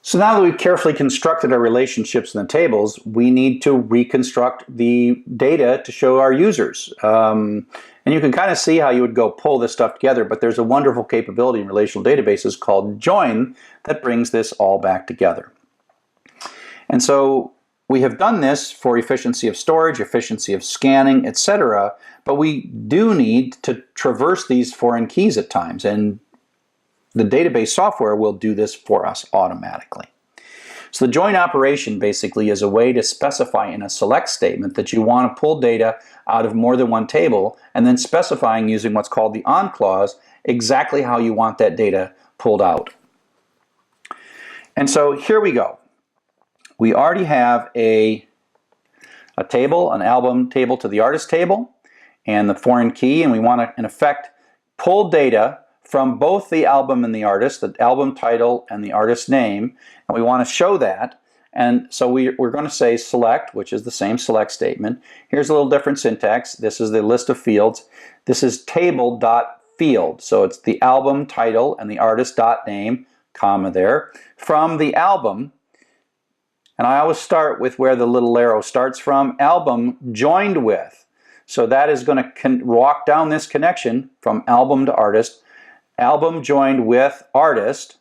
So now that we've carefully constructed our relationships in the tables, we need to reconstruct the data to show our users. And you can kind of see how you would go pull this stuff together, but there's a wonderful capability in relational databases called join that brings this all back together. And so we have done this for efficiency of storage, efficiency of scanning, etc. But we do need to traverse these foreign keys at times, and the database software will do this for us automatically. So the join operation basically is a way to specify in a select statement that you want to pull data out of more than one table, and then specifying using what's called the on clause exactly how you want that data pulled out. And so here we go. We already have a table, an album table to the artist table, and the foreign key, and we want to, in effect, pull data from both the album and the artist, the album title and the artist name, and we want to show that. And so we're going to say select, which is the same select statement. Here's a little different syntax. This is the list of fields. This is table.field. So it's the album title and the artist dot name, comma there, from the album. And I always start with where the little arrow starts from, album joined with. So that is going to walk down this connection from album to artist. Album joined with artist,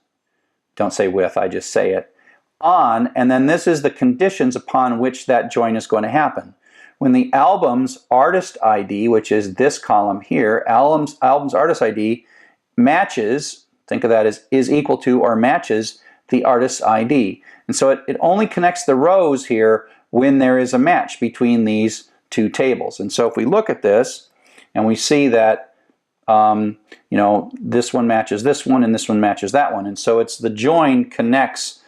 don't say with, I just say it, on, and then this is the conditions upon which that join is going to happen. When the album's artist ID, which is this column here, album's artist ID matches, think of that as is equal to or matches the artist's ID. And so it only connects the rows here when there is a match between these two tables. And so if we look at this and we see that you know, this one matches this one and this one matches that one, and so it's the join connects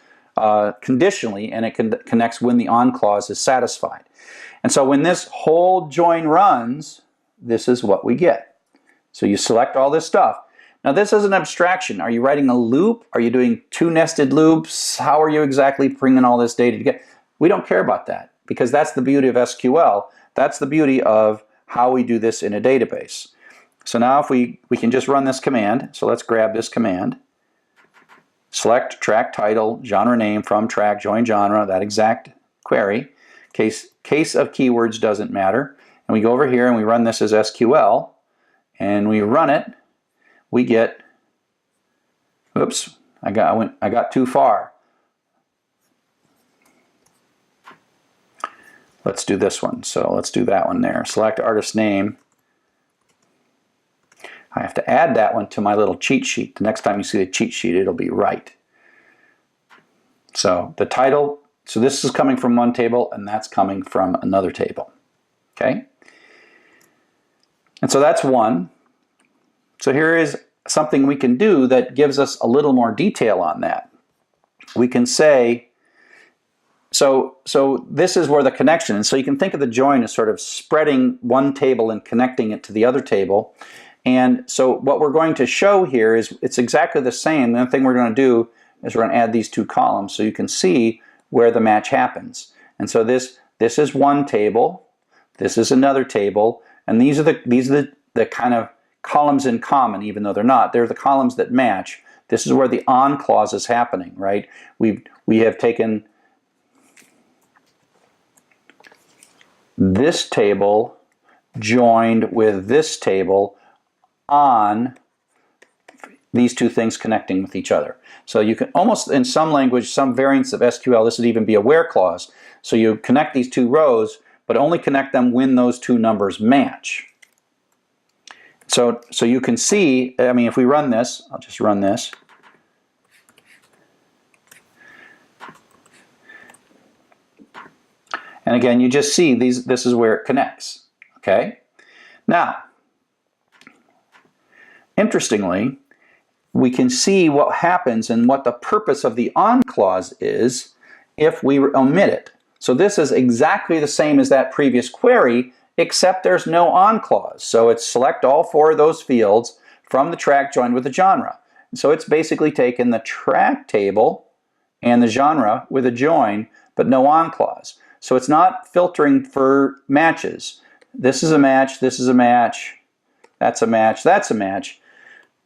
conditionally, and it connects when the on clause is satisfied. And so when this whole join runs, this is what we get. So you select all this stuff. Now this is an abstraction. Are you writing a loop? Are you doing two nested loops? How are you exactly bringing all this data together? We don't care about that, because that's the beauty of SQL. That's the beauty of how we do this in a database. So now if we can just run this command. So let's grab this command. Select track title, genre name from track, join genre, that exact query. Case of keywords doesn't matter. And we go over here and we run this as SQL. And we run it. We get, oops, I got too far. Let's do this one. So let's do that one there. Select artist name. I have to add that one to my little cheat sheet. The next time you see the cheat sheet, it'll be right. So the title, so this is coming from one table and that's coming from another table. Okay? And so that's one. So here is something we can do that gives us a little more detail on that. We can say, so this is where the connection is. So you can think of the join as sort of spreading one table and connecting it to the other table. And so what we're going to show here is it's exactly the same. The only thing we're going to do is we're going to add these two columns so you can see where the match happens. And so this is one table, this is another table, and these are the kind of columns in common, even though they're not. They're the columns that match. This is where the on clause is happening, right? We have taken this table joined with this table on these two things connecting with each other. So you can almost, in some language, some variants of SQL, this would even be a where clause. So you connect these two rows, but only connect them when those two numbers match. So you can see, I mean, if we run this, I'll just run this. And again, you just see this is where it connects. Okay? Now, interestingly, we can see what happens and what the purpose of the on clause is if we omit it. So this is exactly the same as that previous query, except there's no on clause. So it's select all four of those fields from the track joined with the genre. So it's basically taken the track table and the genre with a join, but no on clause. So it's not filtering for matches. This is a match, this is a match, that's a match, that's a match.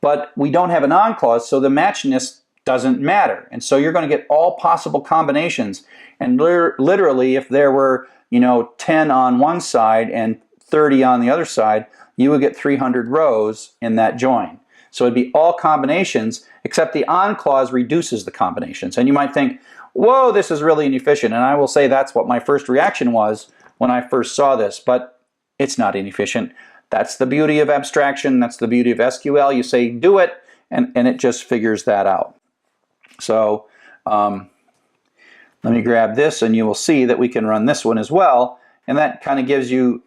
But we don't have an on clause, so the matchiness doesn't matter. And so you're going to get all possible combinations. And literally, if there were, 10 on one side and 30 on the other side, you would get 300 rows in that join. So it'd be all combinations, except the on clause reduces the combinations. And you might think, whoa, this is really inefficient. And I will say that's what my first reaction was when I first saw this, but it's not inefficient. That's the beauty of abstraction. That's the beauty of SQL. You say do it, and it just figures that out. So let me grab this, and you will see that we can run this one as well. And that kind of gives you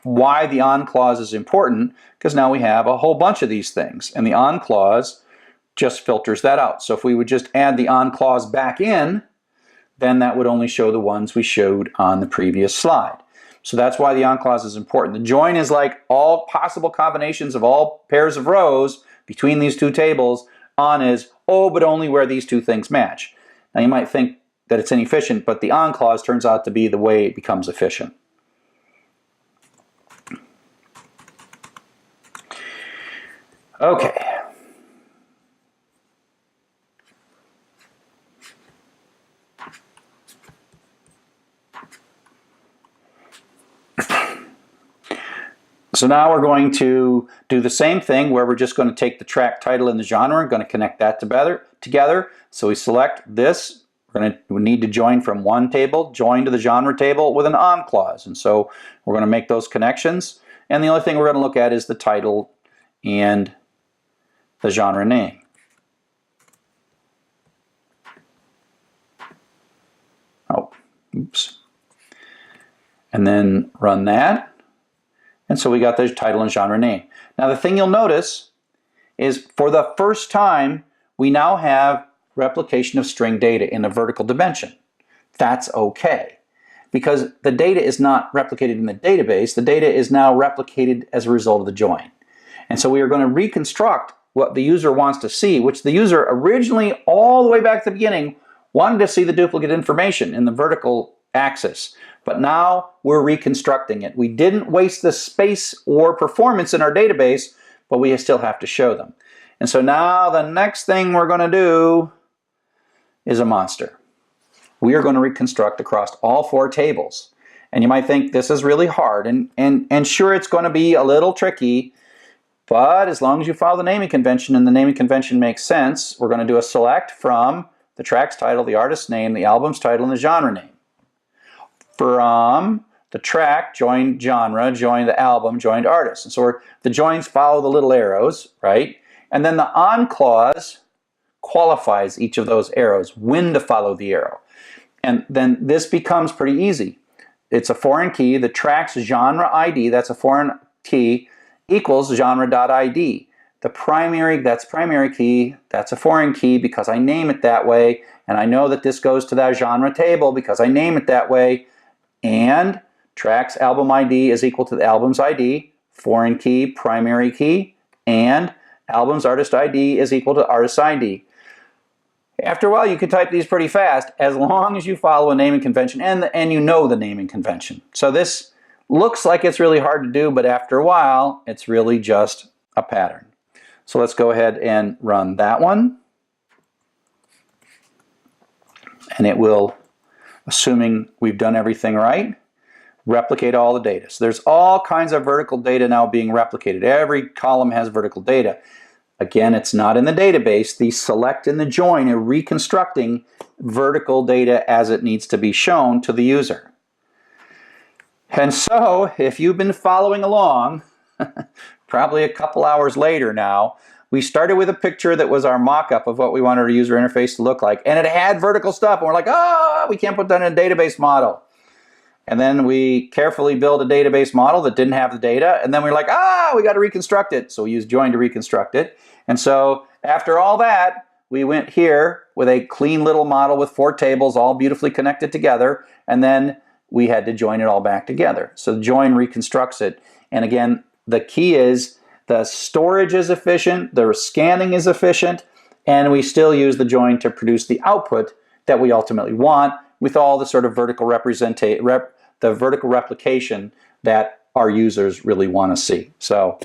why the on clause is important, because now we have a whole bunch of these things. And the on clause just filters that out. So if we would just add the on clause back in, then that would only show the ones we showed on the previous slide. So that's why the on clause is important. The join is like all possible combinations of all pairs of rows between these two tables. On is, oh, but only where these two things match. Now you might think that it's inefficient, but the on clause turns out to be the way it becomes efficient. Okay. So now we're going to do the same thing where we're just going to take the track title and the genre and going to connect that together. So we select this. We need to join from one table, join to the genre table with an on clause. And so we're going to make those connections. And the only thing we're going to look at is the title and the genre name. Oh, oops. And then run that. And so we got the title and genre name. Now the thing you'll notice is for the first time, we now have replication of string data in a vertical dimension. That's okay, because the data is not replicated in the database. The data is now replicated as a result of the join. And so we are going to reconstruct what the user wants to see, which the user originally, all the way back to the beginning, wanted to see the duplicate information in the vertical axis. But now we're reconstructing it. We didn't waste the space or performance in our database, but we still have to show them. And so now the next thing we're going to do is a monster. We are going to reconstruct across all four tables. And you might think this is really hard, and sure, it's going to be a little tricky, but as long as you follow the naming convention and the naming convention makes sense, we're going to do a select from the track's title, the artist's name, the album's title, and the genre name. From the track, join genre, join the album, joined artist. And so the joins follow the little arrows, right? And then the on clause qualifies each of those arrows, when to follow the arrow. And then this becomes pretty easy. It's a foreign key. The track's genre ID, that's a foreign key, equals genre.id. That's primary key, that's a foreign key because I name it that way, and I know that this goes to that genre table because I name it that way. And track's album ID is equal to the album's ID, foreign key, primary key, and album's artist ID is equal to artist's ID. After a while, you can type these pretty fast as long as you follow a naming convention and you know the naming convention. So this looks like it's really hard to do, but after a while, it's really just a pattern. So let's go ahead and run that one. And it will, assuming we've done everything right, replicate all the data. So there's all kinds of vertical data now being replicated. Every column has vertical data. Again, it's not in the database. The select and the join are reconstructing vertical data as it needs to be shown to the user. And so, if you've been following along, probably a couple hours later now, we started with a picture that was our mock-up of what we wanted our user interface to look like. And it had vertical stuff. And we're like, we can't put that in a database model. And then we carefully built a database model that didn't have the data. And then we're like, we got to reconstruct it. So we used join to reconstruct it. And so after all that, we went here with a clean little model with 4 tables all beautifully connected together. And then we had to join it all back together. So join reconstructs it. And again, the key is the storage is efficient, the scanning is efficient, and we still use the join to produce the output that we ultimately want with all the sort of vertical vertical replication that our users really want to see. So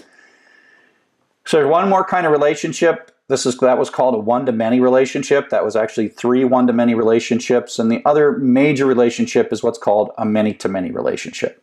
there's one more kind of relationship That was called a one-to-many relationship. That was actually 3 one-to-many relationships. And the other major relationship is what's called a many-to-many relationship.